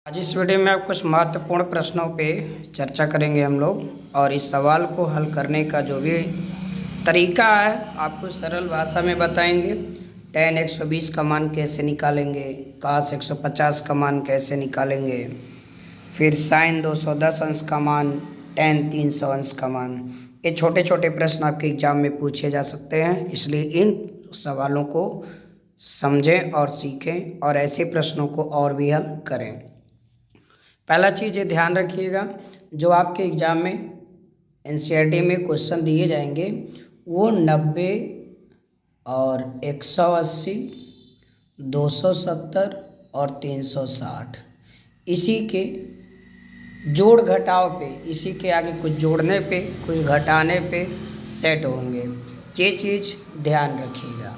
आज इस वीडियो में आप कुछ महत्वपूर्ण प्रश्नों पे चर्चा करेंगे हम लोग। और इस सवाल को हल करने का जो भी तरीका है आपको सरल भाषा में बताएंगे। tan 120 का मान कैसे निकालेंगे, cos 150 का मान कैसे निकालेंगे, फिर sin 210 अंश का मान, tan 300 अंश का मान। ये छोटे छोटे प्रश्न आपके एग्जाम में पूछे जा सकते हैं, इसलिए इन सवालों को समझें और सीखें और ऐसे प्रश्नों को और भी हल करें। पहला चीज़ ये ध्यान रखिएगा, जो आपके एग्ज़ाम में एनसीईआरटी में क्वेश्चन दिए जाएंगे वो 90 और 180, 270 और 360 इसी के जोड़ घटाव पे, इसी के आगे कुछ जोड़ने पे कुछ घटाने पे सेट होंगे। ये चीज़ ध्यान रखिएगा।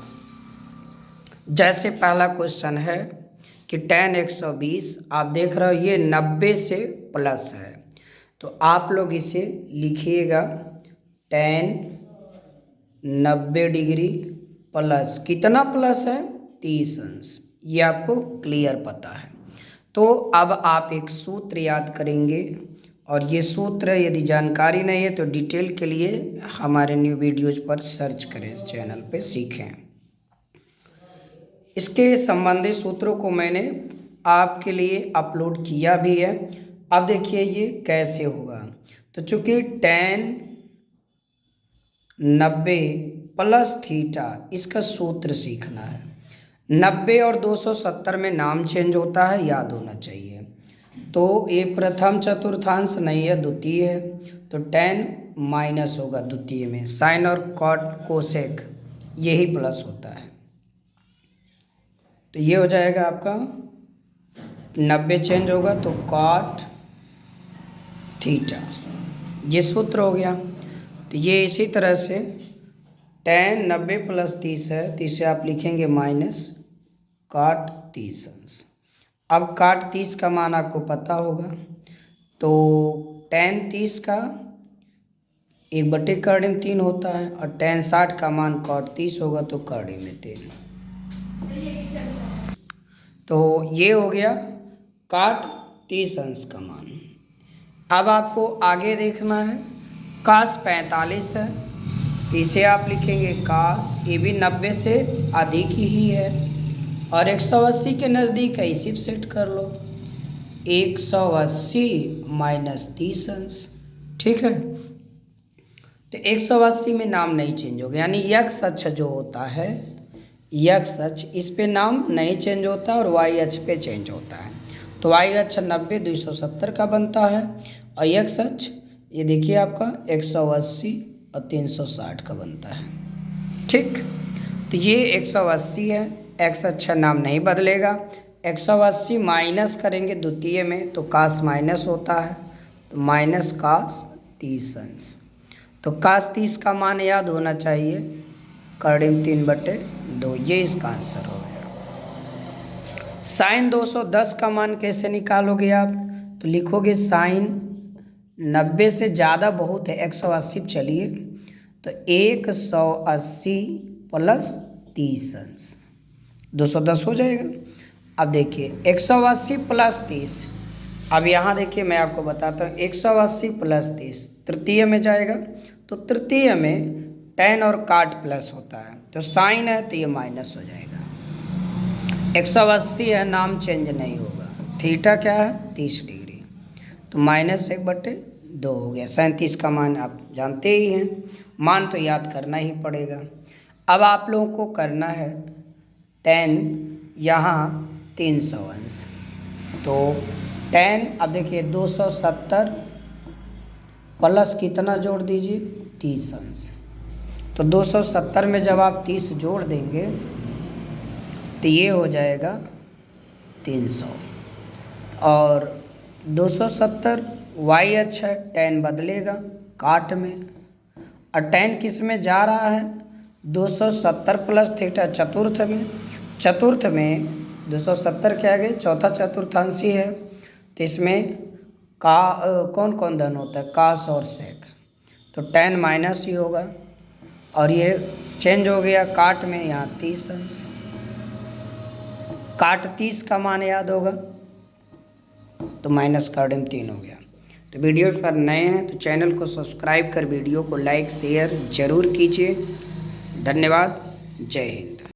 जैसे पहला क्वेश्चन है कि tan 120 आप देख रहे हो ये 90 से प्लस है, तो आप लोग इसे लिखिएगा tan 90 डिग्री प्लस कितना प्लस है 30 अंश। ये आपको क्लियर पता है। तो अब आप एक सूत्र याद करेंगे, और ये सूत्र यदि जानकारी नहीं है तो डिटेल के लिए हमारे न्यू वीडियोज़ पर सर्च करें, चैनल पे सीखें। इसके संबंधित सूत्रों को मैंने आपके लिए अपलोड किया भी है। अब देखिए ये कैसे होगा। तो चूंकि tan 90 प्लस थीटा इसका सूत्र सीखना है। 90 और 270 में नाम चेंज होता है, याद होना चाहिए। तो ये प्रथम चतुर्थांश नहीं है, द्वितीय है, तो tan माइनस होगा द्वितीय में। साइन और कॉट कोसेक यही प्लस होता है, तो ये हो जाएगा आपका 90 चेंज होगा तो कॉट थीटा, ये सूत्र हो गया। तो ये इसी तरह से tan 90 प्लस 30 है, तो इसे आप लिखेंगे माइनस कॉट 30 अंश। अब कॉट 30 का मान आपको पता होगा, तो tan 30 का 1/3 होता है, और tan 60 का मान कॉट 30 होगा तो करड़े में 3। तो ये हो गया कॉट 30 अंश का मान। अब आपको आगे देखना है, cos 45 है, तो इसे आप लिखेंगे cos, ये भी 90 से अधिक ही है और 180 के नज़दीक है, इसी सेट कर लो 180 माइनस 30 अंश। ठीक है, तो 180 में नाम नहीं चेंज होगा, यानी x अक्ष जो होता है, x अक्ष इस पे नाम नहीं चेंज होता और y अक्ष पे चेंज होता है। तो y अक्ष 90 270 का बनता है, और x अक्ष ये देखिए आपका 180 और 360 का बनता है। ठीक, तो ये 180 है, x अक्ष नाम नहीं बदलेगा। 180 माइनस करेंगे द्वितीय में तो cos माइनस होता है, तो माइनस cos 30 अंश। तो cos 30 का मान याद होना चाहिए, करड़े में 3/2, ये इसका आंसर हो गया। साइन 210 का मान कैसे निकालोगे आप, तो लिखोगे साइन 90 से ज़्यादा बहुत है, 180 चलिए, तो 180 प्लस 30 अंश 210 हो जाएगा। अब देखिए 180 प्लस 30, अब यहाँ देखिए मैं आपको बताता हूँ, 180 प्लस 30 तृतीय में जाएगा, तो तृतीय में tan और काट प्लस होता है, तो साइन है तो ये माइनस हो जाएगा। 180 है, नाम चेंज नहीं होगा। थीटा क्या है 30 डिग्री, तो माइनस 1/2 हो गया। 37 का मान आप जानते ही हैं, मान तो याद करना ही पड़ेगा। अब आप लोगों को करना है tan यहाँ 300 अंश, तो tan अब देखिए 270 प्लस कितना जोड़ दीजिए 30 अंश, तो 270 में जब आप 30 जोड़ देंगे तो ये हो जाएगा 300, और 270 y अक्ष है, tan बदलेगा काट में, और tan किस में जा रहा है 270 प्लस थीटा चतुर्थ में, चतुर्थ में 270 के आगे चौथा चतुर्थांशी है, तो इसमें का कौन कौन धन होता है, कास और सेक, तो tan माइनस ही होगा, और ये चेंज हो गया काट में, यहाँ 30 अंश। काट 30 का मान याद होगा तो माइनस कर दें 3 हो गया। तो वीडियो पर नए हैं तो चैनल को सब्सक्राइब कर वीडियो को लाइक शेयर ज़रूर कीजिए। धन्यवाद। जय हिंद।